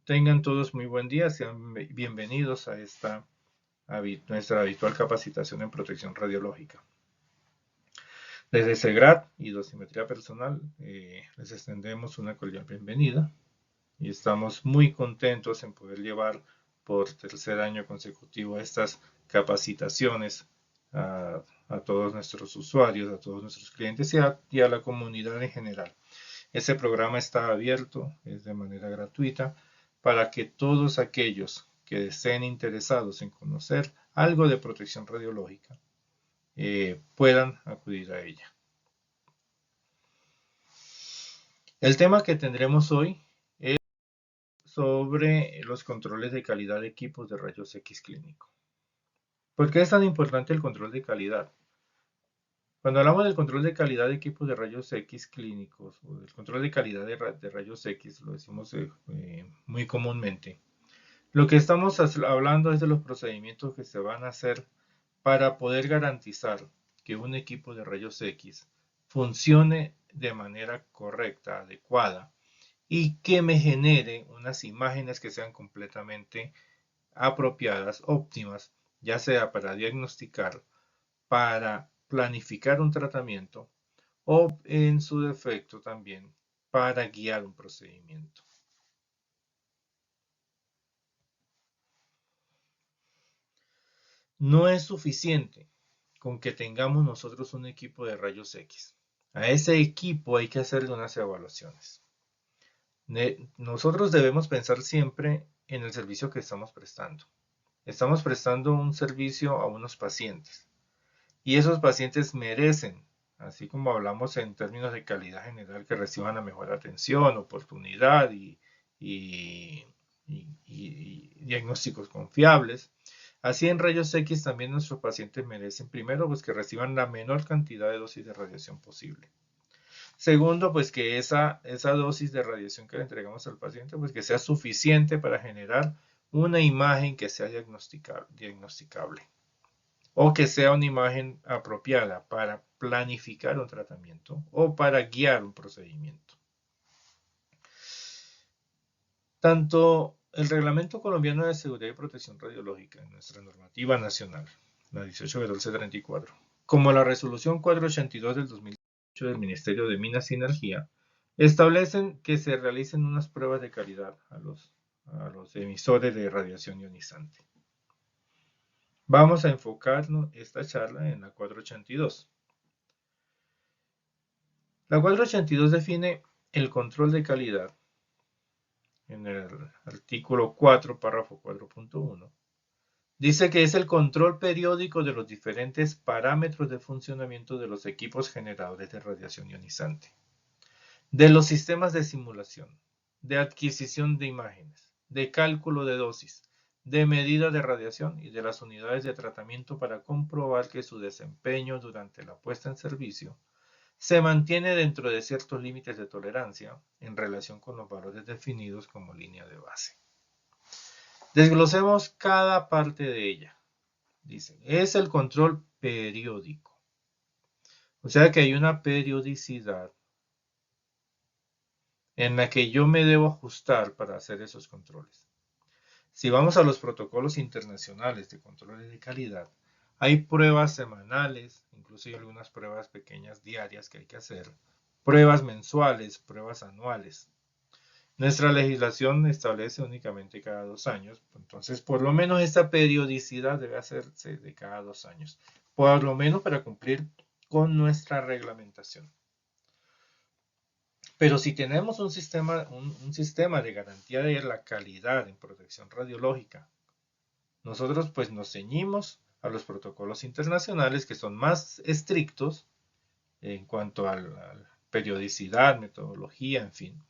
Tengan todos muy buen día, sean bienvenidos a nuestra habitual capacitación en protección radiológica. Desde SEGRAD y Dosimetría Personal les extendemos una cordial bienvenida y estamos muy contentos en poder llevar por tercer año consecutivo estas capacitaciones a todos nuestros usuarios, a todos nuestros clientes y a la comunidad en general. Este programa está abierto, es de manera gratuita, para que todos aquellos que estén interesados en conocer algo de protección radiológica puedan acudir a ella. El tema que tendremos hoy es sobre los controles de calidad de equipos de rayos X clínico. ¿Por qué es tan importante el control de calidad? Cuando hablamos del control de calidad de equipos de rayos X clínicos o del control de calidad de rayos X, lo decimos muy comúnmente, lo que estamos hablando es de los procedimientos que se van a hacer para poder garantizar que un equipo de rayos X funcione de manera correcta, adecuada, y que me genere unas imágenes que sean completamente apropiadas, óptimas, ya sea para diagnosticar, para planificar un tratamiento o en su defecto también para guiar un procedimiento. No es suficiente con que tengamos nosotros un equipo de rayos X. A ese equipo hay que hacerle unas evaluaciones. Nosotros debemos pensar siempre en el servicio que estamos prestando. Estamos prestando un servicio a unos pacientes y esos pacientes merecen, así como hablamos en términos de calidad general, que reciban la mejor atención, oportunidad y diagnósticos confiables. Así en rayos X también nuestros pacientes merecen, primero, pues que reciban la menor cantidad de dosis de radiación posible. Segundo, pues que esa dosis de radiación que le entregamos al paciente, pues que sea suficiente para generar una imagen que sea diagnosticable o que sea una imagen apropiada para planificar un tratamiento o para guiar un procedimiento. Tanto el Reglamento Colombiano de Seguridad y Protección Radiológica en nuestra normativa nacional, la 18/1434, como la Resolución 482 del 2008 del Ministerio de Minas y Energía, establecen que se realicen unas pruebas de calidad a los emisores de radiación ionizante. Vamos a enfocarnos esta charla en la 482. La 482 define el control de calidad en el artículo 4, párrafo 4.1. Dice que es el control periódico de los diferentes parámetros de funcionamiento de los equipos generadores de radiación ionizante, de los sistemas de simulación, de adquisición de imágenes, de cálculo de dosis, de medida de radiación y de las unidades de tratamiento para comprobar que su desempeño durante la puesta en servicio se mantiene dentro de ciertos límites de tolerancia en relación con los valores definidos como línea de base. Desglosemos cada parte de ella. Dice, es el control periódico. O sea que hay una periodicidad en la que yo me debo ajustar para hacer esos controles. Si vamos a los protocolos internacionales de controles de calidad, hay pruebas semanales, incluso hay algunas pruebas pequeñas diarias que hay que hacer, pruebas mensuales, pruebas anuales. Nuestra legislación establece únicamente cada 2 años, entonces por lo menos esta periodicidad debe hacerse de cada 2 años, por lo menos para cumplir con nuestra reglamentación. Pero si tenemos un sistema de garantía de la calidad en protección radiológica, nosotros pues nos ceñimos a los protocolos internacionales que son más estrictos en cuanto a la periodicidad, metodología, en fin.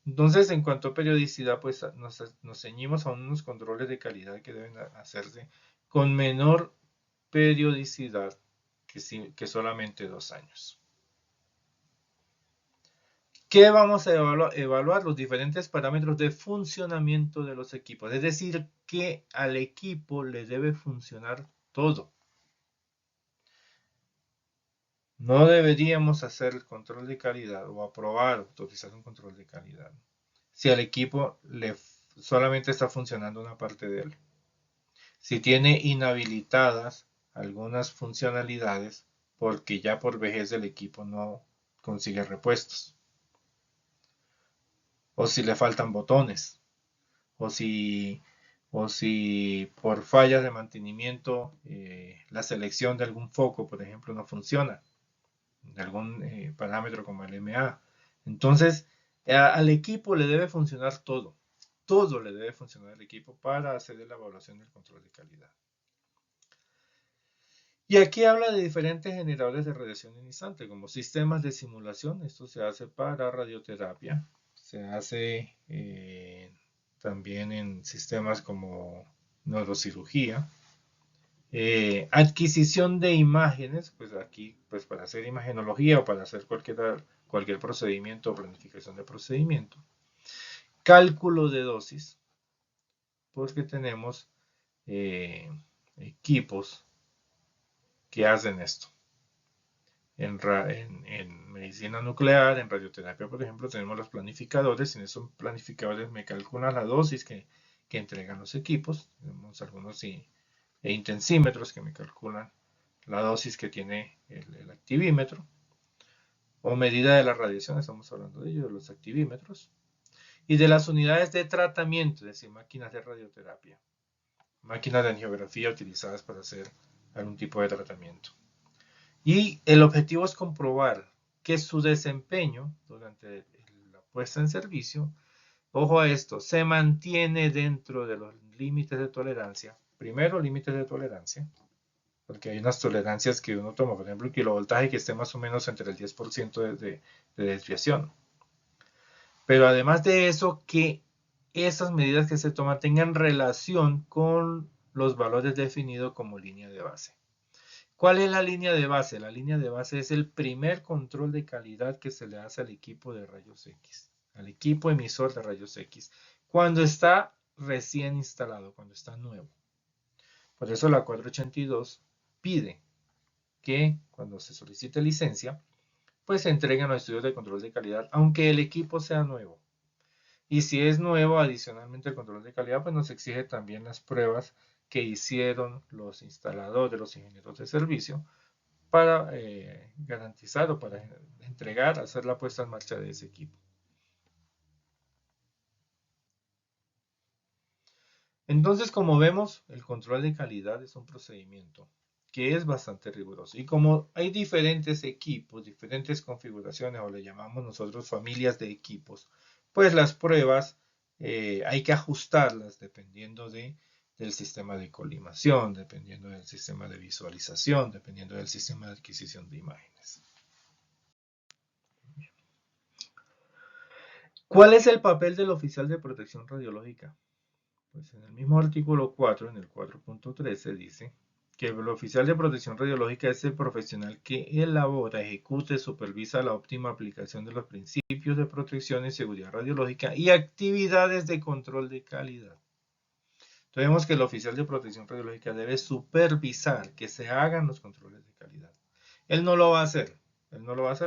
Entonces, en cuanto a periodicidad, pues nos ceñimos a unos controles de calidad que deben hacerse con menor periodicidad que solamente 2 años. ¿Qué vamos a evaluar? Los diferentes parámetros de funcionamiento de los equipos. Es decir, que al equipo le debe funcionar todo. No deberíamos hacer el control de calidad o aprobar, autorizar un control de calidad si al equipo solamente está funcionando una parte de él. Si tiene inhabilitadas algunas funcionalidades, porque ya por vejez el equipo no consigue repuestos, o si le faltan botones, o si, o si por fallas de mantenimiento la selección de algún foco, por ejemplo, no funciona, de algún parámetro como el MA. Entonces, al equipo le debe funcionar todo. Todo le debe funcionar al equipo para hacer la evaluación del control de calidad. Y aquí habla de diferentes generadores de radiación ionizante, como sistemas de simulación. Esto se hace para radioterapia. Se hace también en sistemas como neurocirugía. Adquisición de imágenes, pues aquí pues para hacer imagenología o para hacer cualquier procedimiento o planificación de procedimiento. Cálculo de dosis, porque tenemos equipos que hacen esto. En medicina nuclear, en radioterapia, por ejemplo, tenemos los planificadores. En esos planificadores me calculan la dosis que entregan los equipos. Tenemos algunos intensímetros que me calculan la dosis que tiene el activímetro. O medida de la radiación, estamos hablando de ello, de los activímetros. Y de las unidades de tratamiento, es decir, máquinas de radioterapia. Máquinas de angiografía utilizadas para hacer algún tipo de tratamiento. Y el objetivo es comprobar que su desempeño durante la puesta en servicio, ojo a esto, se mantiene dentro de los límites de tolerancia. Primero, límites de tolerancia, porque hay unas tolerancias que uno toma, por ejemplo, el kilovoltaje que esté más o menos entre el 10% de desviación. Pero además de eso, que esas medidas que se toman tengan relación con los valores definidos como línea de base. ¿Cuál es la línea de base? La línea de base es el primer control de calidad que se le hace al equipo de rayos X, al equipo emisor de rayos X, cuando está recién instalado, cuando está nuevo. Por eso la 482 pide que cuando se solicite licencia, pues se entreguen los estudios de control de calidad, aunque el equipo sea nuevo. Y si es nuevo, adicionalmente el control de calidad, pues nos exige también las pruebas que hicieron los instaladores, los ingenieros de servicio, para garantizar o para entregar, hacer la puesta en marcha de ese equipo. Entonces, como vemos, el control de calidad es un procedimiento que es bastante riguroso. Y como hay diferentes equipos, diferentes configuraciones, o le llamamos nosotros familias de equipos, pues las pruebas hay que ajustarlas dependiendo del sistema de colimación, dependiendo del sistema de visualización, dependiendo del sistema de adquisición de imágenes. ¿Cuál es el papel del oficial de protección radiológica? Pues en el mismo artículo 4, en el 4.13, dice que el oficial de protección radiológica es el profesional que elabora, ejecuta y supervisa la óptima aplicación de los principios de protección y seguridad radiológica y actividades de control de calidad. Entonces vemos que el oficial de protección radiológica debe supervisar que se hagan los controles de calidad. Él no lo va a hacer,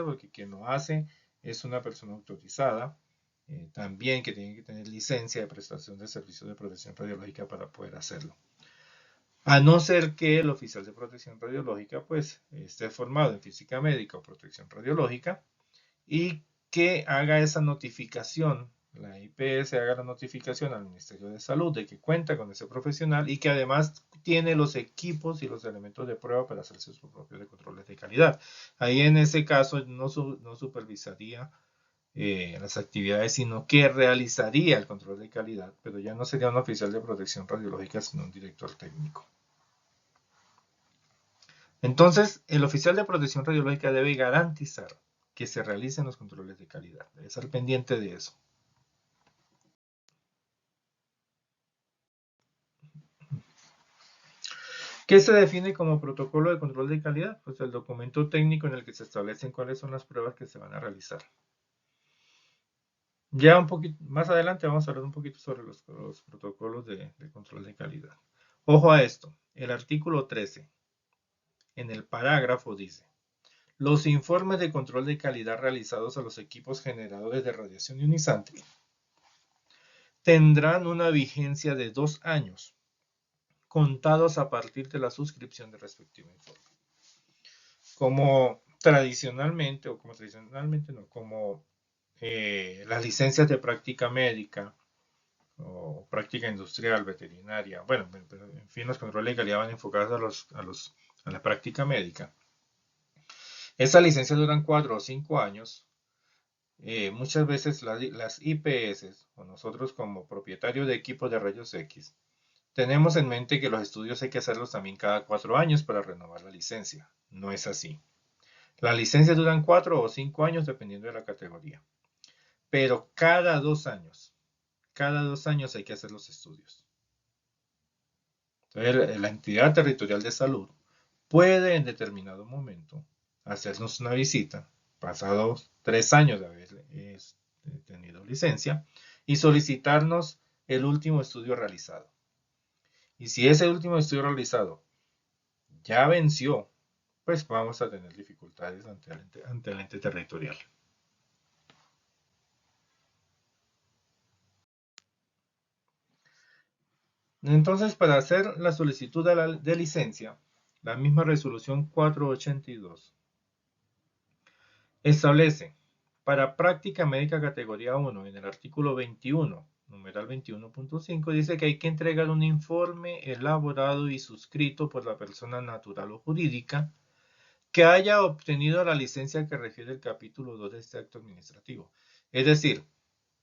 porque quien lo hace es una persona autorizada, también que tiene que tener licencia de prestación de servicios de protección radiológica para poder hacerlo. A no ser que el oficial de protección radiológica pues esté formado en física médica o protección radiológica y que haga esa notificación, la IPS haga la notificación al Ministerio de Salud de que cuenta con ese profesional y que además tiene los equipos y los elementos de prueba para hacerse sus propios controles de calidad. Ahí en ese caso no supervisaría las actividades, sino que realizaría el control de calidad, pero ya no sería un oficial de protección radiológica, sino un director técnico. Entonces, el oficial de protección radiológica debe garantizar que se realicen los controles de calidad, debe estar pendiente de eso. ¿Qué se define como protocolo de control de calidad? Pues el documento técnico en el que se establecen cuáles son las pruebas que se van a realizar. Ya un poquito más adelante vamos a hablar un poquito sobre los protocolos de control de calidad. Ojo a esto, el artículo 13, en el parágrafo dice: los informes de control de calidad realizados a los equipos generadores de radiación ionizante tendrán una vigencia de 2 años, contados a partir de la suscripción del respectivo informe. Como tradicionalmente, o como tradicionalmente no, como las licencias de práctica médica o práctica industrial, veterinaria, bueno, en fin, los controles de calidad van enfocados a la práctica médica. Esas licencias duran 4 o 5 años. Muchas veces las IPS, o nosotros como propietarios de equipos de rayos X, tenemos en mente que los estudios hay que hacerlos también cada 4 años para renovar la licencia. No es así. Las licencias duran 4 o 5 años dependiendo de la categoría. Pero cada 2 años hay que hacer los estudios. Entonces, la entidad territorial de salud puede en determinado momento hacernos una visita, pasados 3 años de haber tenido licencia, y solicitarnos el último estudio realizado. Y si ese último estudio realizado ya venció, pues vamos a tener dificultades ante el ente territorial. Entonces, para hacer la solicitud de licencia, la misma resolución 482 establece para práctica médica categoría 1 en el artículo 21, numeral 21.5, dice que hay que entregar un informe elaborado y suscrito por la persona natural o jurídica que haya obtenido la licencia que refiere el capítulo 2 de este acto administrativo. Es decir,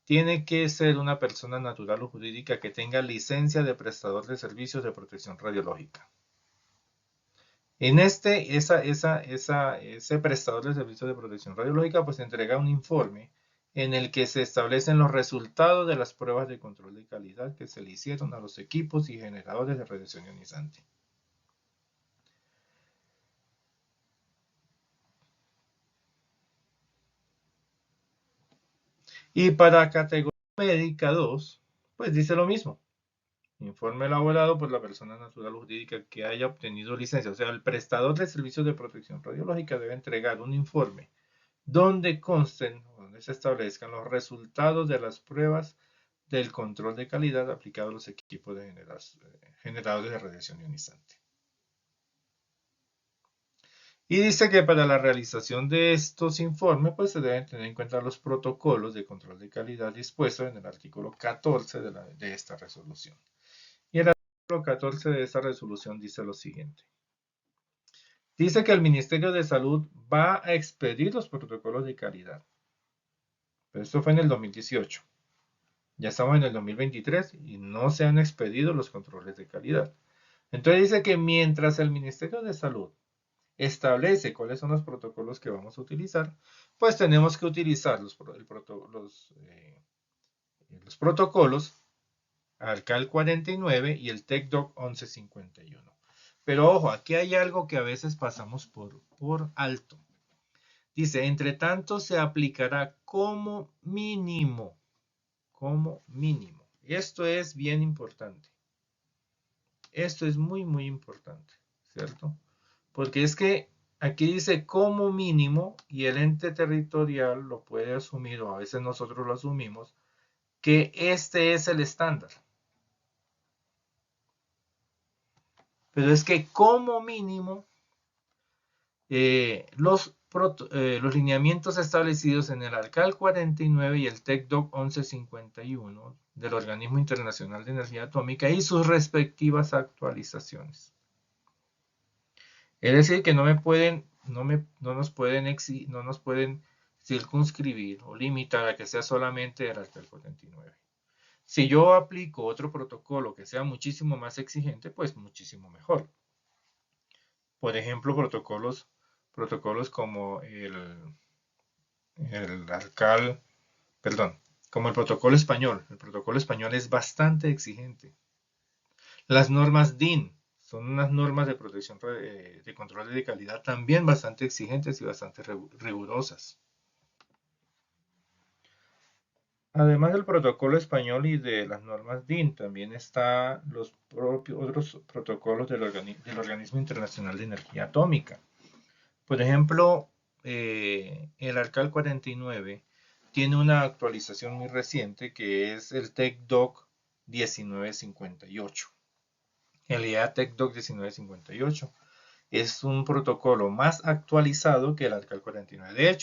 tiene que ser una persona natural o jurídica que tenga licencia de prestador de servicios de protección radiológica. En ese prestador de servicios de protección radiológica pues entrega un informe en el que se establecen los resultados de las pruebas de control de calidad que se le hicieron a los equipos y generadores de radiación ionizante. Y para categoría médica 2, pues dice lo mismo. Informe elaborado por la persona natural o jurídica que haya obtenido licencia. O sea, el prestador de servicios de protección radiológica debe entregar un informe donde consten, donde se establezcan los resultados de las pruebas del control de calidad aplicado a los equipos de generadores de radiación ionizante. Y dice que para la realización de estos informes, pues se deben tener en cuenta los protocolos de control de calidad dispuestos en el artículo 14 de esta resolución. Y el artículo 14 de esta resolución dice lo siguiente. Dice que el Ministerio de Salud va a expedir los protocolos de calidad. Pero esto fue en el 2018. Ya estamos en el 2023 y no se han expedido los controles de calidad. Entonces dice que mientras el Ministerio de Salud establece cuáles son los protocolos que vamos a utilizar, pues tenemos que utilizar los protocolos ARCAL 49 y el TECDOC 1151. Pero ojo, aquí hay algo que a veces pasamos por alto. Dice, entre tanto se aplicará como mínimo. Esto es bien importante. Esto es muy, muy importante, ¿cierto? Porque es que aquí dice como mínimo y el ente territorial lo puede asumir, o a veces nosotros lo asumimos, que este es el estándar. Pero es que como mínimo los lineamientos establecidos en el ARCAL 49 y el TECDOC 1151 del Organismo Internacional de Energía Atómica y sus respectivas actualizaciones. Es decir, que no nos pueden circunscribir o limitar a que sea solamente el ARCAL 49. Si yo aplico otro protocolo que sea muchísimo más exigente, pues muchísimo mejor. Por ejemplo, protocolos como el ARCAL, perdón, como el protocolo español. El protocolo español es bastante exigente. Las normas DIN son unas normas de protección de control de calidad también bastante exigentes y bastante rigurosas. Además del protocolo español y de las normas DIN, también están los propios otros protocolos del Organismo Internacional de Energía Atómica. Por ejemplo, el ARCAL 49 tiene una actualización muy reciente que es el TechDoc 1958. El IAEA TechDoc 1958 es un protocolo más actualizado que el ARCAL 49.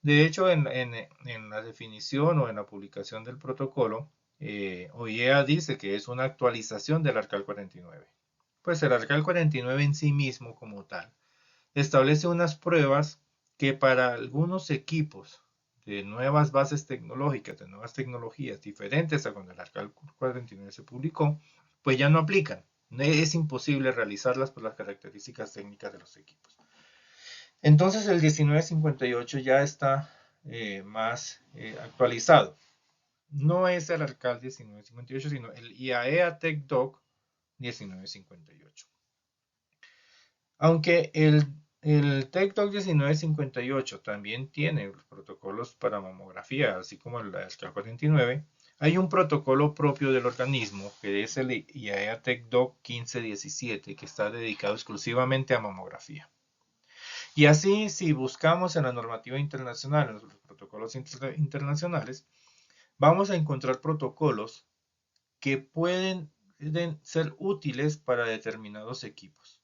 De hecho en la definición o en la publicación del protocolo, OIEA dice que es una actualización del ARCAL 49. Pues el ARCAL 49 en sí mismo como tal establece unas pruebas que para algunos equipos de nuevas bases tecnológicas, de nuevas tecnologías diferentes a cuando el ARCAL 49 se publicó, pues ya no aplican. Es imposible realizarlas por las características técnicas de los equipos. Entonces el 1958 ya está más actualizado. No es el ARCAL 1958, sino el IAEA TechDoc 1958. Aunque el TechDoc 1958 también tiene los protocolos para mamografía, así como el ARCAL 49, hay un protocolo propio del organismo, que es el IAEA TechDoc 1517, que está dedicado exclusivamente a mamografía. Y así, si buscamos en la normativa internacional, en los protocolos internacionales, vamos a encontrar protocolos que pueden ser útiles para determinados equipos.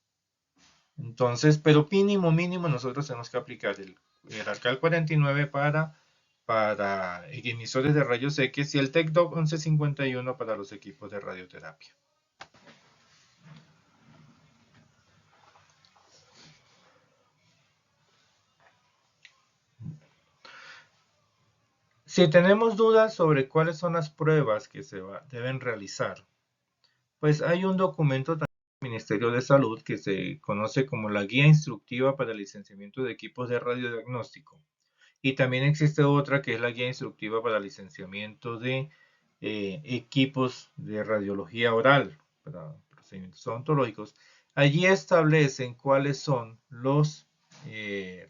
Entonces, pero mínimo nosotros tenemos que aplicar el ARCAL 49 para emisores de rayos X y el TechDoc 1151 para los equipos de radioterapia. Si tenemos dudas sobre cuáles son las pruebas que deben realizar, pues hay un documento también del Ministerio de Salud que se conoce como la Guía Instructiva para el Licenciamiento de Equipos de Radiodiagnóstico. Y también existe otra que es la Guía Instructiva para el Licenciamiento de Equipos de Radiología Oral, para procedimientos odontológicos. Allí establecen cuáles son los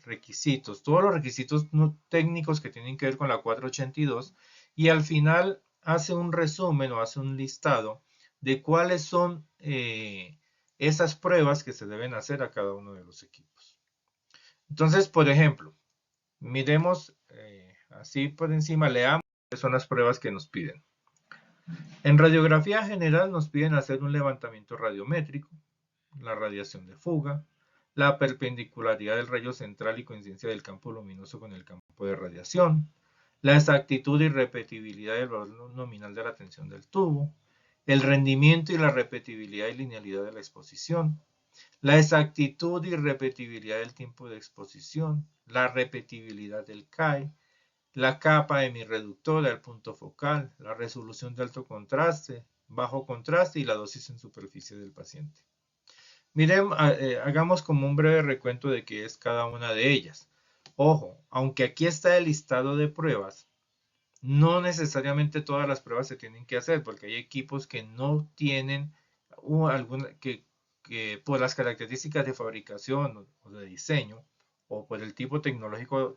requisitos, todos los requisitos técnicos que tienen que ver con la 482 y al final hace un resumen o hace un listado de cuáles son esas pruebas que se deben hacer a cada uno de los equipos. Entonces, por ejemplo, miremos así por encima, leamos cuáles son las pruebas que nos piden. En radiografía general nos piden hacer un levantamiento radiométrico, la radiación de fuga, la perpendicularidad del rayo central y coincidencia del campo luminoso con el campo de radiación, la exactitud y repetibilidad del valor nominal de la tensión del tubo, el rendimiento y la repetibilidad y linealidad de la exposición, la exactitud y repetibilidad del tiempo de exposición, la repetibilidad del CAE, la capa hemirreductora, el punto focal, la resolución de alto contraste, bajo contraste y la dosis en superficie del paciente. Miren, hagamos como un breve recuento de qué es cada una de ellas. Ojo, aunque aquí está el listado de pruebas, no necesariamente todas las pruebas se tienen que hacer porque hay equipos que no tienen que por las características de fabricación o de diseño o por el tipo tecnológico al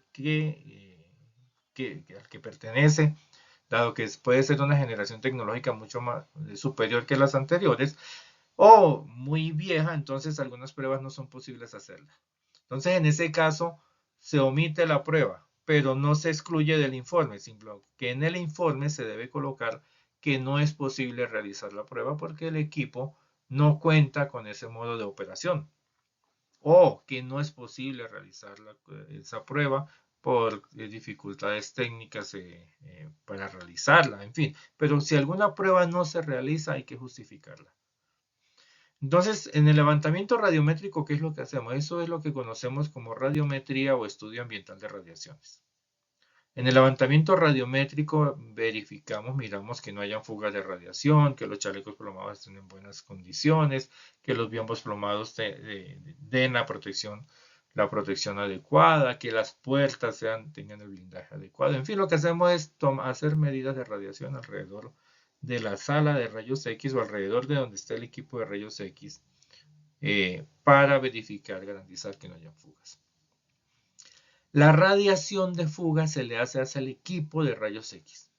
que pertenece, dado que puede ser una generación tecnológica mucho más superior que las anteriores o muy vieja, entonces algunas pruebas no son posibles hacerlas. Entonces en ese caso se omite la prueba, pero no se excluye del informe, sino que en el informe se debe colocar que no es posible realizar la prueba porque el equipo no cuenta con ese modo de operación o que no es posible realizar esa prueba por dificultades técnicas para realizarla, en fin. Pero si alguna prueba no se realiza, hay que justificarla. Entonces, en el levantamiento radiométrico, ¿qué es lo que hacemos? Eso es lo que conocemos como radiometría o estudio ambiental de radiaciones. En el levantamiento radiométrico verificamos, miramos que no haya fugas de radiación, que los chalecos plomados estén en buenas condiciones, que los biombos plomados den la protección adecuada, que las puertas tengan el blindaje adecuado. En fin, lo que hacemos es hacer medidas de radiación alrededor de la sala de rayos X o alrededor de donde está el equipo de rayos X para verificar, garantizar que no haya fugas. La radiación de fuga se le hace al equipo de rayos X.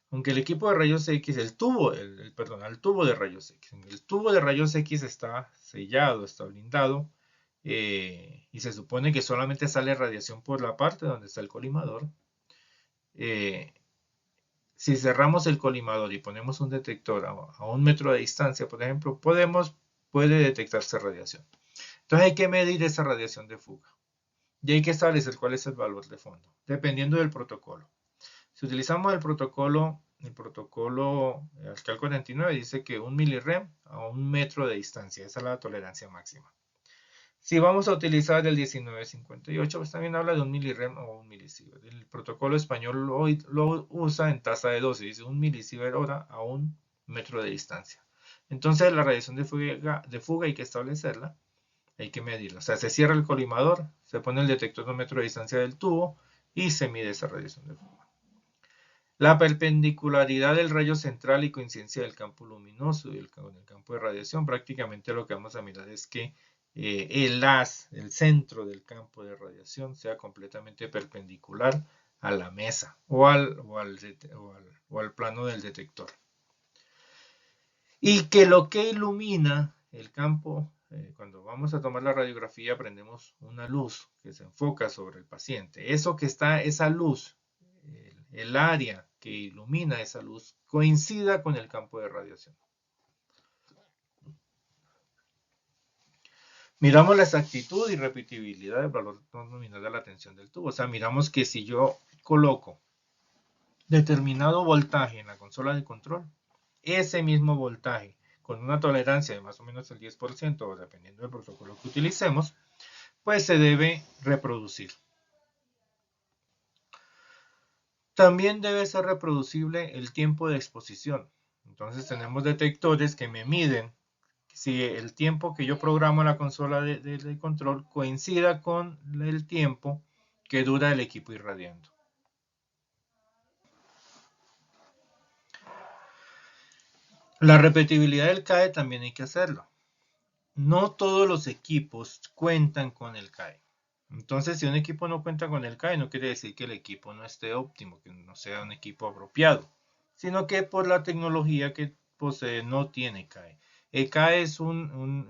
Aunque el equipo de rayos X, al tubo de rayos X, el tubo de rayos X está sellado, está blindado, y se supone que solamente sale radiación por la parte donde está el colimador. si cerramos el colimador y ponemos un detector a 1 metro de distancia, por ejemplo, puede detectarse radiación. Entonces hay que medir esa radiación de fuga. Y hay que establecer cuál es el valor de fondo, dependiendo del protocolo. Si utilizamos el protocolo Alcal 49, dice que 1 milirem a 1 metro de distancia, esa es la tolerancia máxima. Si vamos a utilizar el 1958, pues también habla de 1 milirem o 1 milisievert. El protocolo español lo usa en tasa de dosis, dice 1 milisievert hora a 1 metro de distancia. Entonces la radiación de fuga hay que establecerla, hay que medirla. O sea, se cierra el colimador, se pone el detector a 1 metro de distancia del tubo y se mide esa radiación de fuga. La perpendicularidad del rayo central y coincidencia del campo luminoso con el campo de radiación, prácticamente lo que vamos a mirar es que el centro del campo de radiación sea completamente perpendicular a la mesa o al plano del detector. Y que lo que ilumina el campo, cuando vamos a tomar la radiografía, prendemos una luz que se enfoca sobre el paciente. Esa luz, el área que ilumina esa luz, coincida con el campo de radiación. Miramos la exactitud y repetibilidad del valor nominal de la tensión del tubo. O sea, miramos que si yo coloco determinado voltaje en la consola de control, ese mismo voltaje con una tolerancia de más o menos el 10%, dependiendo del protocolo que utilicemos, pues se debe reproducir. También debe ser reproducible el tiempo de exposición. Entonces tenemos detectores que me miden si el tiempo que yo programo en la consola de control coincida con el tiempo que dura el equipo irradiando. La repetibilidad del CAE también hay que hacerlo. No todos los equipos cuentan con el CAE. Entonces, si un equipo no cuenta con el CAE, no quiere decir que el equipo no esté óptimo, que no sea un equipo apropiado, sino que por la tecnología que posee no tiene CAE. El CAE es un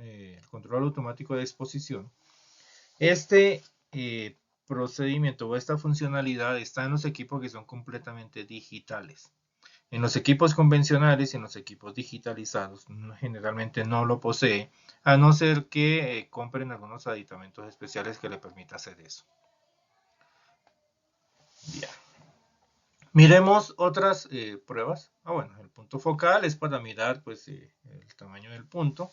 control automático de exposición. Este procedimiento o esta funcionalidad está en los equipos que son completamente digitales. En los equipos convencionales y en los equipos digitalizados generalmente no lo posee, a no ser que compren algunos aditamentos especiales que le permita hacer eso. Bien. Miremos otras pruebas. Bueno, el punto focal es para mirar pues, el tamaño del punto.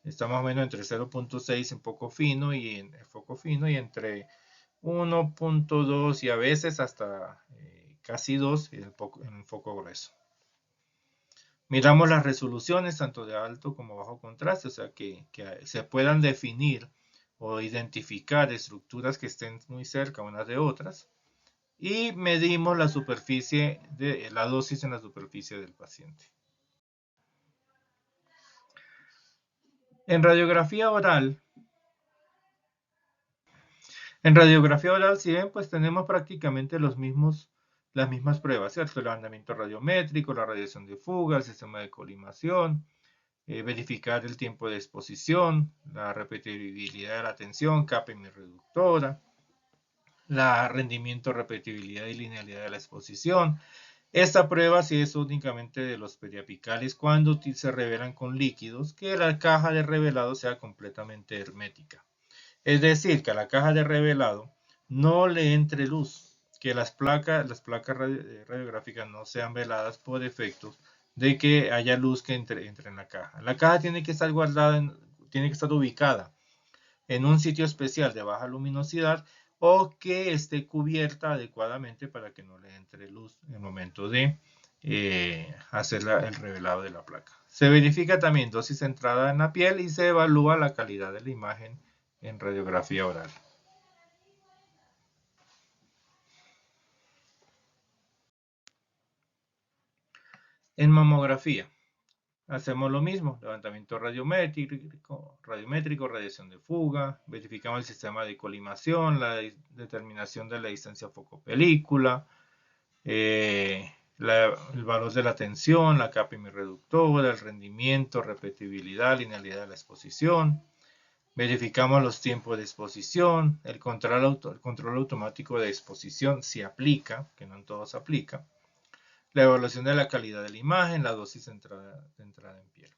Está más o menos entre 0.6 en foco fino y entre 1.2 y a veces hasta casi 2 en foco grueso. Miramos las resoluciones tanto de alto como bajo contraste, o sea que se puedan definir o identificar estructuras que estén muy cerca unas de otras. Y medimos la superficie de la dosis en la superficie del paciente. En radiografía oral, si ven, pues tenemos prácticamente las mismas pruebas, ¿cierto? El levantamiento radiométrico, la radiación de fuga, el sistema de colimación, verificar el tiempo de exposición, la repetibilidad de la tensión, KPM reductora, la rendimiento, repetibilidad y linealidad de la exposición. Esta prueba sí es únicamente de los periapicales cuando se revelan con líquidos, que la caja de revelado sea completamente hermética. Es decir, que a la caja de revelado no le entre luz, que las placas radiográficas no sean veladas por efectos de que haya luz que entre en la caja. La caja tiene que estar guardada, tiene que estar ubicada en un sitio especial de baja luminosidad o que esté cubierta adecuadamente para que no le entre luz en el momento de hacer el revelado de la placa. Se verifica también dosis centrada en la piel y se evalúa la calidad de la imagen en radiografía oral. En mamografía hacemos lo mismo, levantamiento radiométrico, radiación de fuga, verificamos el sistema de colimación, la determinación de la distancia foco-película, el valor de la tensión, la KPM reductora, el rendimiento, repetibilidad, linealidad de la exposición, Verificamos los tiempos de exposición, el control automático de exposición si aplica, que no en todos aplica, la evaluación de la calidad de la imagen, la dosis de entrada en piel.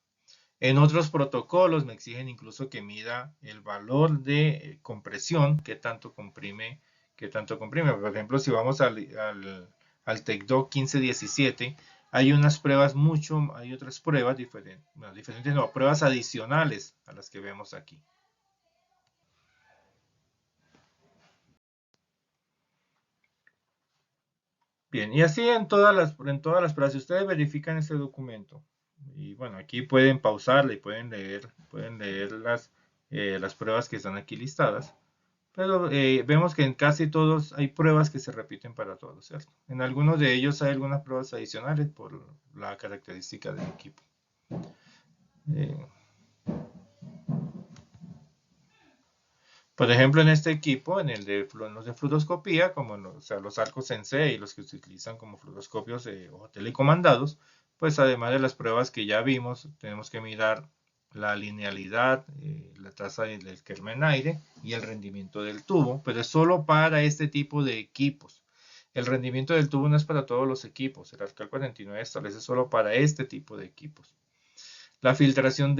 En otros protocolos me exigen incluso que mida el valor de compresión, qué tanto comprime, qué tanto comprime. Por ejemplo, si vamos al TecDoc 1517, hay unas pruebas hay otras pruebas diferentes, bueno, diferentes no, pruebas adicionales a las que vemos aquí. Bien, y así en todas las pruebas, si ustedes verifican ese documento, y bueno, aquí pueden pausarle y pueden leer las pruebas que están aquí listadas, pero vemos que en casi todos hay pruebas que se repiten para todos, ¿cierto? En algunos de ellos hay algunas pruebas adicionales por la característica del equipo. Eh, Por ejemplo, en este equipo, en los de fluoroscopía, como los arcos Sensei y los que se utilizan como fluoroscopios o telecomandados, pues además de las pruebas que ya vimos, tenemos que mirar la linealidad, la tasa del Kerman-Aire y el rendimiento del tubo, pero es solo para este tipo de equipos. El rendimiento del tubo no es para todos los equipos, el Arcal 49 establece solo para este tipo de equipos. La filtración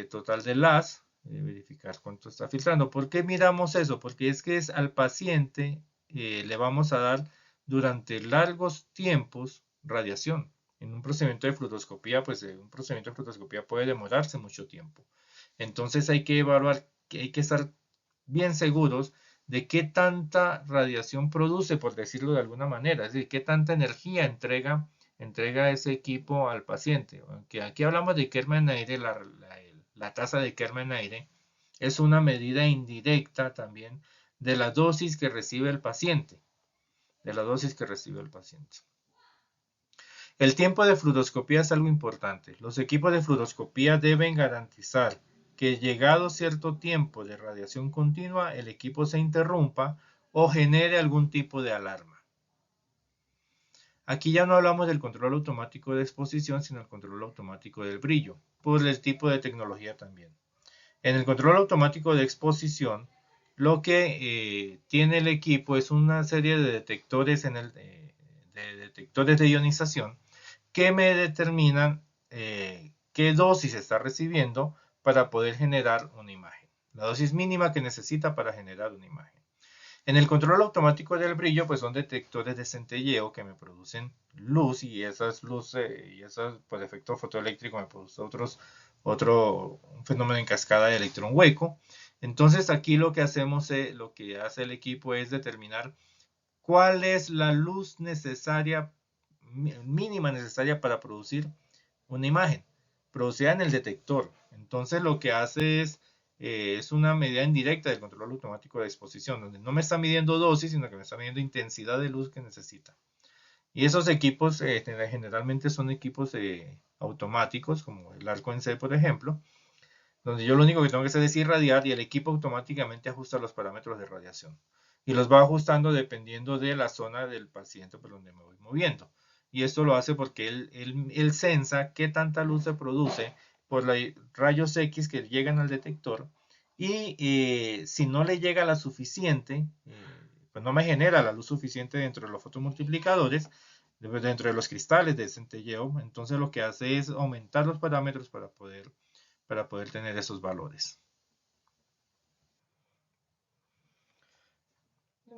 total del LAS, verificar cuánto está filtrando. ¿Por qué miramos eso? Porque es que al paciente le vamos a dar durante largos tiempos radiación. En un procedimiento de fluoroscopía, pues un procedimiento de fluoroscopía puede demorarse mucho tiempo. Entonces hay que evaluar, hay que estar bien seguros de qué tanta radiación produce, por decirlo de alguna manera, es decir, qué tanta energía entrega ese equipo al paciente. Aunque aquí hablamos de Kerman-Aire, la tasa de Kerman-Aire es una medida indirecta también de la dosis que recibe el paciente, de la dosis que recibe el paciente. El tiempo de fluoroscopía es algo importante. Los equipos de fluoroscopía deben garantizar que llegado cierto tiempo de radiación continua, el equipo se interrumpa o genere algún tipo de alarma. Aquí ya no hablamos del control automático de exposición, sino el control automático del brillo, por el tipo de tecnología también. En el control automático de exposición, lo que tiene el equipo es una serie de detectores, de detectores de ionización que me determinan qué dosis está recibiendo para poder generar una imagen. La dosis mínima que necesita para generar una imagen. En el control automático del brillo, pues son detectores de centelleo que me producen luz y esas luces y esas por efecto fotoeléctrico me produce otro fenómeno en cascada de electrón hueco. Entonces aquí lo que hacemos, lo que hace el equipo es determinar cuál es la luz necesaria, mínima necesaria para producir una imagen producida en el detector. Entonces lo que hace es una medida indirecta del control automático de exposición, donde no me está midiendo dosis, sino que me está midiendo intensidad de luz que necesita. Y esos equipos generalmente son equipos automáticos, como el Arco en C, por ejemplo, donde yo lo único que tengo que hacer es irradiar y el equipo automáticamente ajusta los parámetros de radiación. Y los va ajustando dependiendo de la zona del paciente por donde me voy moviendo. Y esto lo hace porque él sensa qué tanta luz se produce por los rayos X que llegan al detector. Y si no le llega la suficiente, pues no me genera la luz suficiente dentro de los fotomultiplicadores, dentro de los cristales de centelleo. Entonces lo que hace es aumentar los parámetros para poder tener esos valores.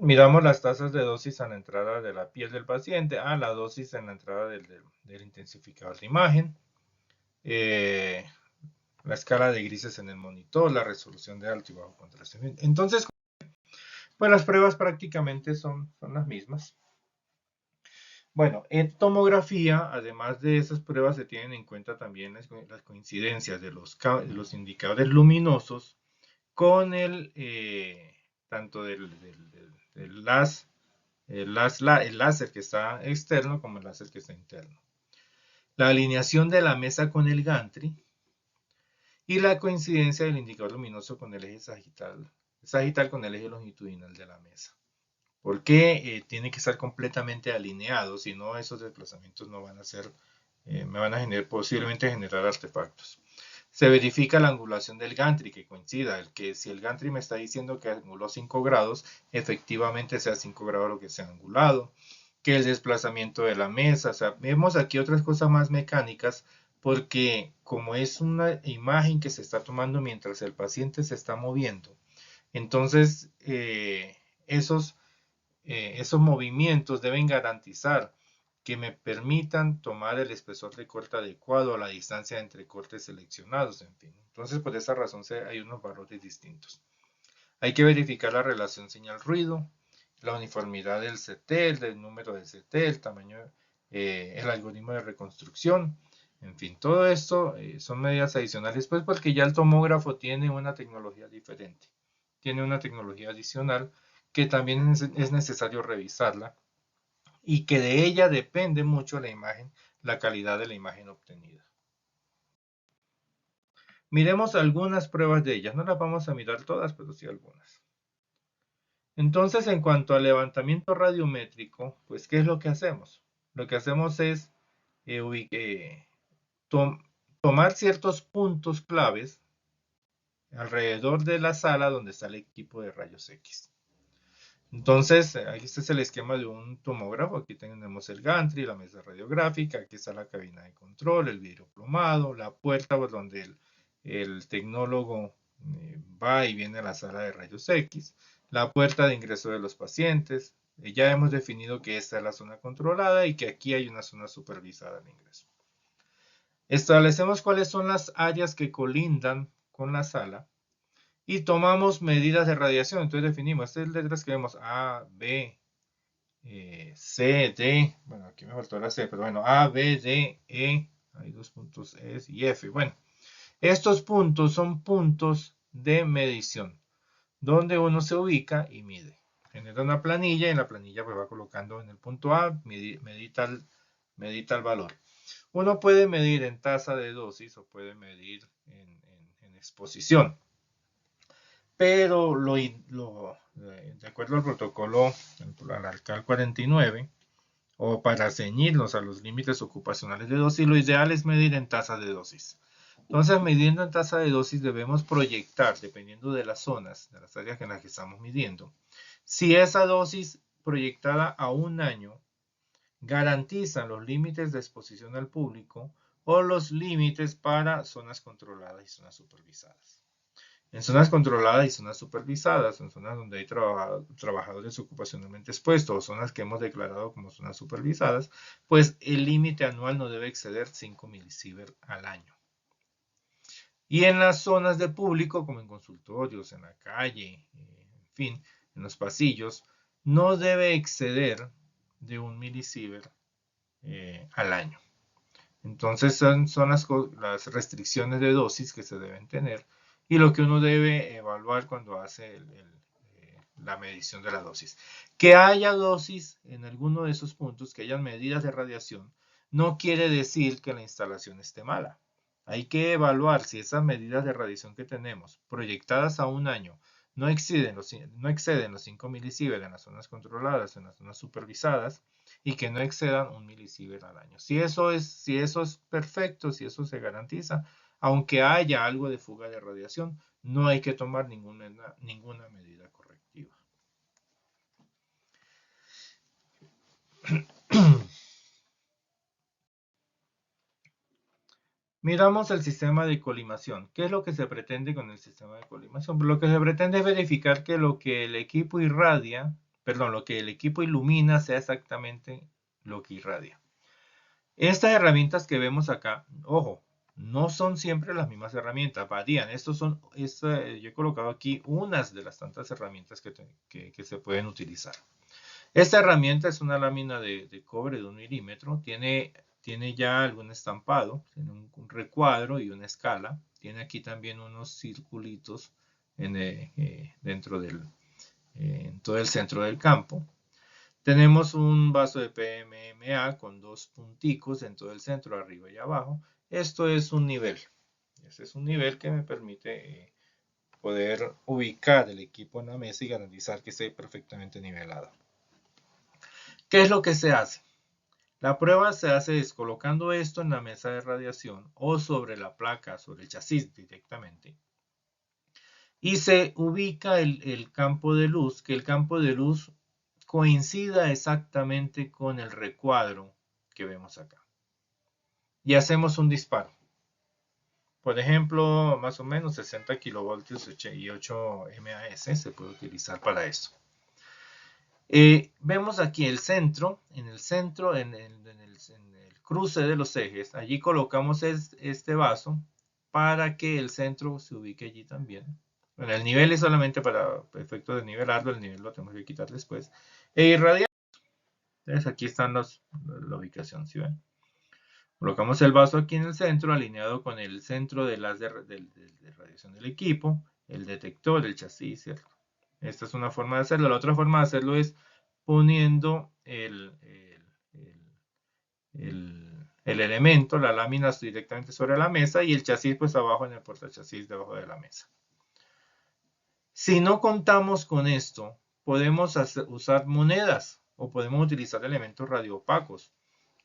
Miramos las tasas de dosis a la entrada de la piel del paciente, la dosis en la entrada del intensificador de imagen, eh, la escala de grises en el monitor, la resolución de alto y bajo contraste. Entonces, pues las pruebas prácticamente son las mismas. Bueno, en tomografía, además de esas pruebas, se tienen en cuenta también las coincidencias de los indicadores luminosos con tanto del el láser que está externo como el láser que está interno. La alineación de la mesa con el gantry y la coincidencia del indicador luminoso con el eje sagital con el eje longitudinal de la mesa. Porque tiene que estar completamente alineado, si no esos desplazamientos no van a ser, me van a posiblemente generar artefactos. Se verifica la angulación del gantry, que coincida, que si el gantry me está diciendo que anguló 5 grados, efectivamente sea 5 grados lo que se ha angulado, que el desplazamiento de la mesa, o sea, vemos aquí otras cosas más mecánicas, porque como es una imagen que se está tomando mientras el paciente se está moviendo, entonces esos movimientos deben garantizar que me permitan tomar el espesor de corte adecuado a la distancia entre cortes seleccionados, en fin. Entonces, por esa razón hay unos valores distintos. Hay que verificar la relación señal-ruido, la uniformidad del CT, del número del CT, el tamaño, el algoritmo de reconstrucción. En fin, todo esto son medidas adicionales, pues porque ya el tomógrafo tiene una tecnología diferente. Tiene una tecnología adicional que también es necesario revisarla y que de ella depende mucho la imagen, la calidad de la imagen obtenida. Miremos algunas pruebas de ellas, no las vamos a mirar todas, pero sí algunas. Entonces, en cuanto al levantamiento radiométrico, pues, ¿qué es lo que hacemos? Lo que hacemos es tom tomar ciertos puntos claves alrededor de la sala donde está el equipo de rayos X. Entonces, aquí este es el esquema de un tomógrafo. Aquí tenemos el gantry, la mesa radiográfica, aquí está la cabina de control, el vidrio plomado, la puerta por donde el tecnólogo va y viene a la sala de rayos X, la puerta de ingreso de los pacientes. Ya hemos definido que esta es la zona controlada y que aquí hay una zona supervisada al ingreso. Establecemos cuáles son las áreas que colindan con la sala y tomamos medidas de radiación. Entonces definimos estas letras que vemos A, B, C, D, bueno, aquí me faltó la C, pero bueno, A, B, D, E, hay dos puntos E y F. Bueno, estos puntos son puntos de medición, donde uno se ubica y mide. Genera una planilla y en la planilla pues va colocando en el punto A, medita el valor. Uno puede medir en tasa de dosis o puede medir en exposición, pero de acuerdo al protocolo, al ARCAL 49, o para ceñirnos a los límites ocupacionales de dosis, lo ideal es medir en tasa de dosis. Entonces, midiendo en tasa de dosis, debemos proyectar, dependiendo de las zonas, de las áreas en las que estamos midiendo, si esa dosis proyectada a un año garantiza los límites de exposición al público o los límites para zonas controladas y zonas supervisadas. En zonas controladas y zonas supervisadas, en zonas donde hay trabajadores ocupacionalmente expuestos o zonas que hemos declarado como zonas supervisadas, pues el límite anual no debe exceder 5 milisievert al año. Y en las zonas de público, como en consultorios, en la calle, en fin, en los pasillos, no debe exceder de 1 milisievert al año. Entonces son las restricciones de dosis que se deben tener y lo que uno debe evaluar cuando hace la medición de la dosis. Que haya dosis en alguno de esos puntos, que hayan medidas de radiación, no quiere decir que la instalación esté mala. Hay que evaluar si esas medidas de radiación que tenemos, proyectadas a un año, no exceden los 5 milisievert en las zonas controladas, en las zonas supervisadas, y que no excedan 1 milisievert al año. Si eso es perfecto, si eso se garantiza, aunque haya algo de fuga de radiación, no hay que tomar ninguna medida correctiva. Miramos el sistema de colimación. ¿Qué es lo que se pretende con el sistema de colimación? Lo que se pretende es verificar que lo que el equipo irradia, perdón, lo que el equipo ilumina sea exactamente lo que irradia. Estas herramientas que vemos acá, ojo, no son siempre las mismas herramientas, varían. Yo he colocado aquí unas de las tantas herramientas que se pueden utilizar. Esta herramienta es una lámina de cobre de 1 milímetro, tiene ya algún estampado, tiene un recuadro y una escala, tiene aquí también unos circulitos dentro en todo el centro del campo. Tenemos un vaso de PMMA con dos punticos en todo el centro, arriba y abajo. Esto es un nivel. Este es un nivel que me permite poder ubicar el equipo en la mesa y garantizar que esté perfectamente nivelado. ¿Qué es lo que se hace? La prueba se hace colocando esto en la mesa de radiación o sobre la placa, sobre el chasis directamente. Y se ubica el campo de luz, que el campo de luz coincida exactamente con el recuadro que vemos acá. Y hacemos un disparo. Por ejemplo, más o menos 60 kilovoltios y 8 MAS se puede utilizar para eso. Vemos aquí el centro, en el cruce de los ejes, allí colocamos este vaso para que el centro se ubique allí también. Bueno, el nivel es solamente para efectos de nivelarlo, el nivel lo tenemos que quitar después. E irradiamos. Entonces aquí están la ubicación, ¿sí ven? Colocamos el vaso aquí en el centro, alineado con el centro de radiación del equipo, el detector, el chasis, ¿cierto? Esta es una forma de hacerlo. La otra forma de hacerlo es poniendo el elemento, la lámina directamente sobre la mesa y el chasis pues abajo en el portachasis debajo de la mesa. Si no contamos con esto, podemos usar monedas o podemos utilizar elementos radioopacos.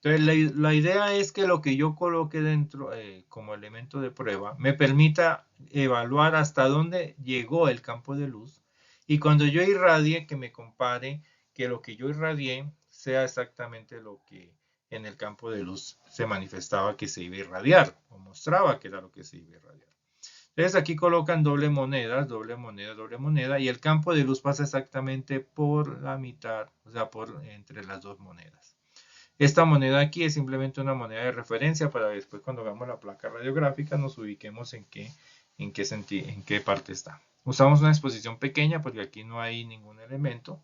Entonces, la idea es que lo que yo coloque dentro como elemento de prueba me permita evaluar hasta dónde llegó el campo de luz y cuando yo irradie, que me compare que lo que yo irradié sea exactamente lo que en el campo de luz se manifestaba que se iba a irradiar o mostraba que era lo que se iba a irradiar. Entonces aquí colocan doble moneda, doble moneda, doble moneda y el campo de luz pasa exactamente por la mitad, o sea, por entre las dos monedas. Esta moneda aquí es simplemente una moneda de referencia para después cuando veamos la placa radiográfica nos ubiquemos en qué parte está. Usamos una exposición pequeña porque aquí no hay ningún elemento.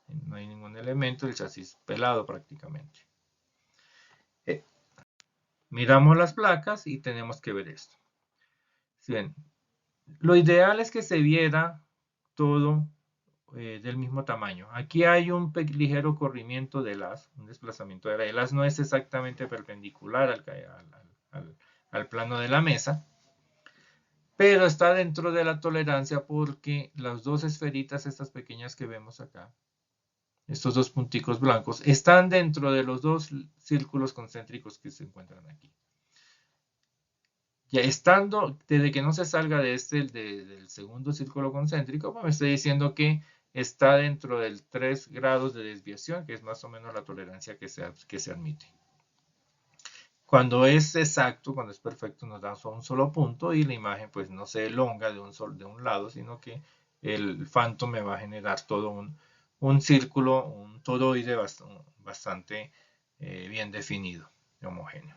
No hay ningún elemento, el chasis pelado prácticamente. Miramos las placas y tenemos que ver esto. Bien, lo ideal es que se viera todo del mismo tamaño. Aquí hay un ligero corrimiento del haz, un desplazamiento del haz. El haz no es exactamente perpendicular al plano de la mesa, pero está dentro de la tolerancia porque las dos esferitas, estas pequeñas que vemos acá, estos dos punticos blancos, están dentro de los dos círculos concéntricos que se encuentran aquí. Ya estando, desde que no se salga del segundo círculo concéntrico, pues me estoy diciendo que está dentro del 3 grados de desviación, que es más o menos la tolerancia que se admite. Cuando es exacto, cuando es perfecto, nos da un solo punto y la imagen pues no se elonga de un lado, sino que el Phantom me va a generar todo un círculo, un toroide bastante bien definido, homogéneo.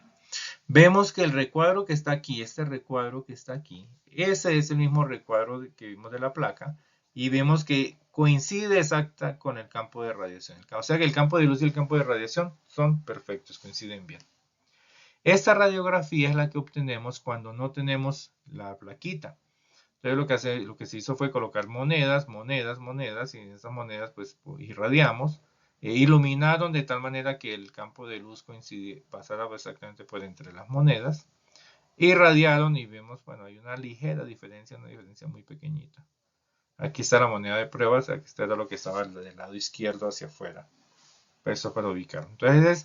Vemos que el recuadro que está aquí, este recuadro que está aquí, ese es el mismo recuadro que vimos de la placa y vemos que coincide exacta con el campo de radiación. O sea que el campo de luz y el campo de radiación son perfectos, coinciden bien. Esta radiografía es la que obtenemos cuando no tenemos la plaquita. Entonces lo que se hizo fue colocar monedas, monedas, monedas y en esas monedas pues irradiamos. Iluminaron de tal manera que el campo de luz pasara exactamente por entre las monedas. Irradiaron y vemos, bueno, hay una ligera diferencia, una diferencia muy pequeñita. Aquí está la moneda de pruebas, aquí está lo que estaba del lado izquierdo hacia afuera. Eso para ubicar. Entonces,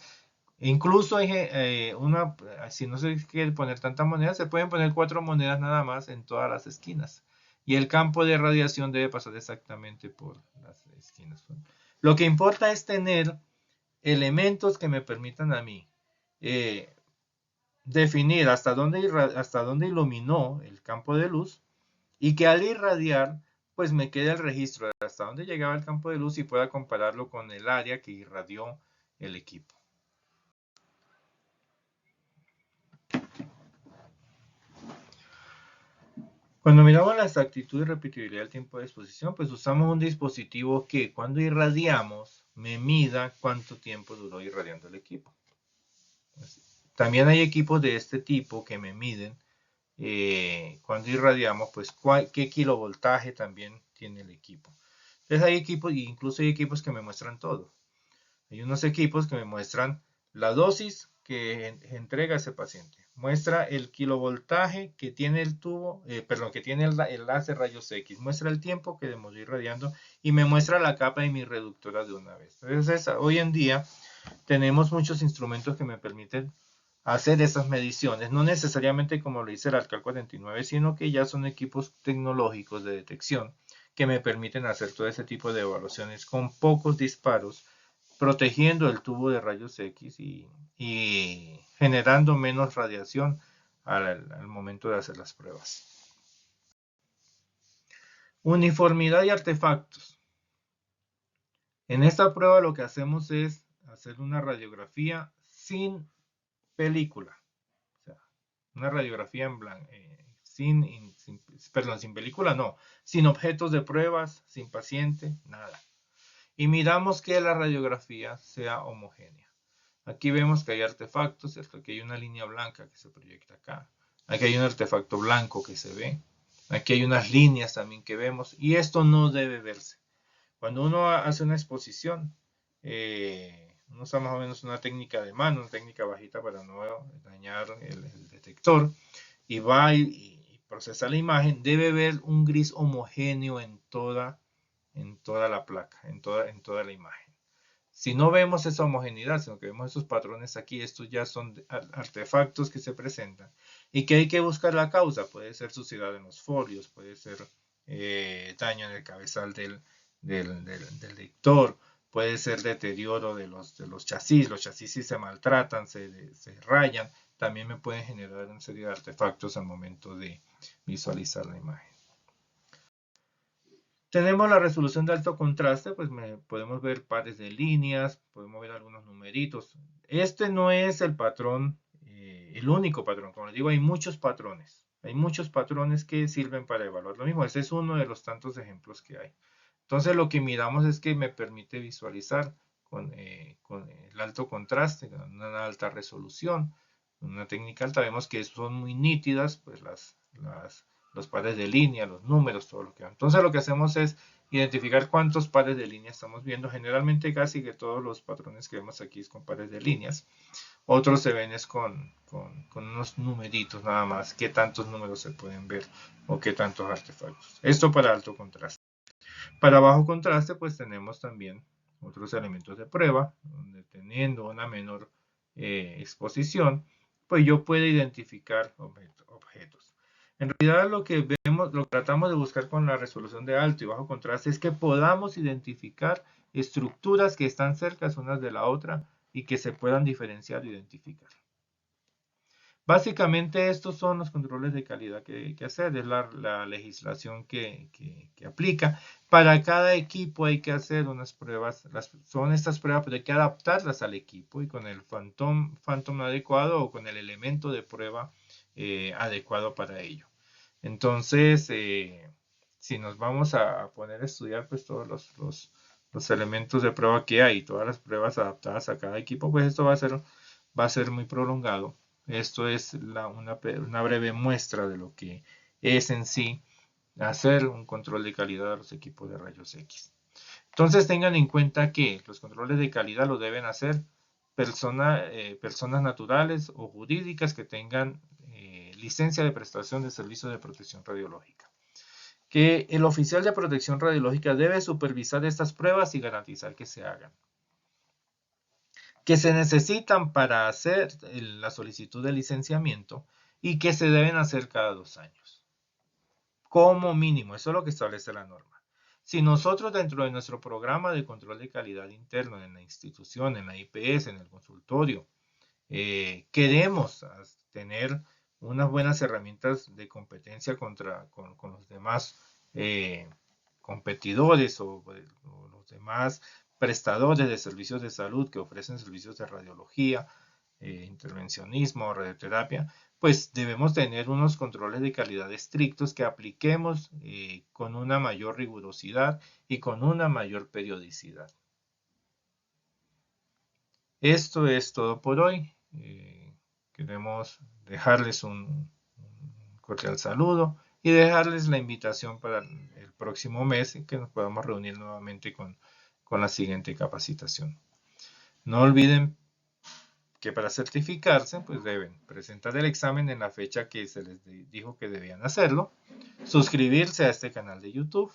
incluso si no se quiere poner tantas monedas, se pueden poner 4 monedas nada más en todas las esquinas. Y el campo de radiación debe pasar exactamente por las esquinas. Lo que importa es tener elementos que me permitan a mí definir hasta dónde iluminó el campo de luz y que al irradiar pues me quede el registro de hasta dónde llegaba el campo de luz y pueda compararlo con el área que irradió el equipo. Cuando miramos la exactitud y repetibilidad del tiempo de exposición, pues usamos un dispositivo que cuando irradiamos me mida cuánto tiempo duró irradiando el equipo. También hay equipos de este tipo que me miden cuando irradiamos, pues qué kilovoltaje también tiene el equipo. Entonces hay equipos, incluso hay equipos que me muestran todo. Hay unos equipos que me muestran la dosis que entrega ese paciente. Muestra el kilovoltaje que tiene el tubo, que tiene el láser rayos X. Muestra el tiempo que demoró irradiando y me muestra la capa de mi reductora de una vez. Entonces, hoy en día tenemos muchos instrumentos que me permiten hacer esas mediciones, no necesariamente como lo dice el Alcal 49, sino que ya son equipos tecnológicos de detección que me permiten hacer todo ese tipo de evaluaciones con pocos disparos, protegiendo el tubo de rayos X y generando menos radiación al momento de hacer las pruebas. Uniformidad y artefactos. En esta prueba lo que hacemos es hacer una radiografía sin película. O sea, una radiografía en blanco, sin película, no, sin objetos de pruebas, sin paciente, nada. Y miramos que la radiografía sea homogénea. Aquí vemos que hay artefactos, ¿cierto? Aquí hay una línea blanca que se proyecta acá. Aquí hay un artefacto blanco que se ve. Aquí hay unas líneas también que vemos. Y esto no debe verse. Cuando uno hace una exposición, uno usa más o menos una técnica de mano, una técnica bajita para no dañar el detector, y va y procesa la imagen, debe ver un gris homogéneo en toda la placa, en toda la imagen. Si no vemos esa homogeneidad, sino que vemos esos patrones aquí, estos ya son artefactos que se presentan y que hay que buscar la causa. Puede ser suciedad en los folios, puede ser daño en el cabezal del lector, puede ser deterioro de los chasis. Los chasis si se maltratan, se rayan, también me pueden generar una serie de artefactos al momento de visualizar la imagen. Tenemos la resolución de alto contraste, pues podemos ver pares de líneas, podemos ver algunos numeritos. Este no es el patrón, el único patrón. Como les digo, hay muchos patrones. Hay muchos patrones que sirven para evaluar lo mismo. Ese es uno de los tantos ejemplos que hay. Entonces lo que miramos es que me permite visualizar con el alto contraste, con una alta resolución, una técnica alta. Vemos que son muy nítidas, pues los pares de línea, los números, todo lo que va. Entonces lo que hacemos es identificar cuántos pares de línea estamos viendo. Generalmente casi que todos los patrones que vemos aquí es con pares de líneas. Otros se ven es con unos numeritos nada más, qué tantos números se pueden ver o qué tantos artefactos. Esto para alto contraste. Para bajo contraste pues tenemos también otros elementos de prueba, donde teniendo una menor exposición, pues yo puedo identificar objetos. En realidad lo que vemos, lo que tratamos de buscar con la resolución de alto y bajo contraste es que podamos identificar estructuras que están cerca unas de la otra y que se puedan diferenciar e identificar. Básicamente estos son los controles de calidad que hay que hacer, es la legislación que aplica. Para cada equipo hay que hacer unas pruebas, son estas pruebas, pero hay que adaptarlas al equipo y con el phantom adecuado o con el elemento de prueba adecuado para ello. Entonces, si nos vamos a poner a estudiar pues todos los elementos de prueba que hay, todas las pruebas adaptadas a cada equipo, pues esto va a ser muy prolongado. Esto es una breve muestra de lo que es en sí hacer un control de calidad de los equipos de rayos X. Entonces tengan en cuenta que los controles de calidad los deben hacer personas naturales o jurídicas que tengan licencia de prestación de servicios de protección radiológica. Que el oficial de protección radiológica debe supervisar estas pruebas y garantizar que se hagan. Que se necesitan para hacer la solicitud de licenciamiento y que se deben hacer cada 2 años. Como mínimo, eso es lo que establece la norma. Si nosotros dentro de nuestro programa de control de calidad interno en la institución, en la IPS, en el consultorio, queremos tener unas buenas herramientas de competencia con los demás competidores o los demás prestadores de servicios de salud que ofrecen servicios de radiología, intervencionismo, radioterapia, pues debemos tener unos controles de calidad estrictos que apliquemos con una mayor rigurosidad y con una mayor periodicidad. Esto es todo por hoy. Queremos dejarles un cordial saludo y dejarles la invitación para el próximo mes en que nos podamos reunir nuevamente con la siguiente capacitación. No olviden que para certificarse pues deben presentar el examen en la fecha que se les dijo que debían hacerlo, suscribirse a este canal de YouTube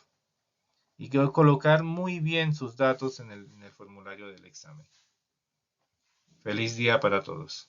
y colocar muy bien sus datos en el formulario del examen. Feliz día para todos.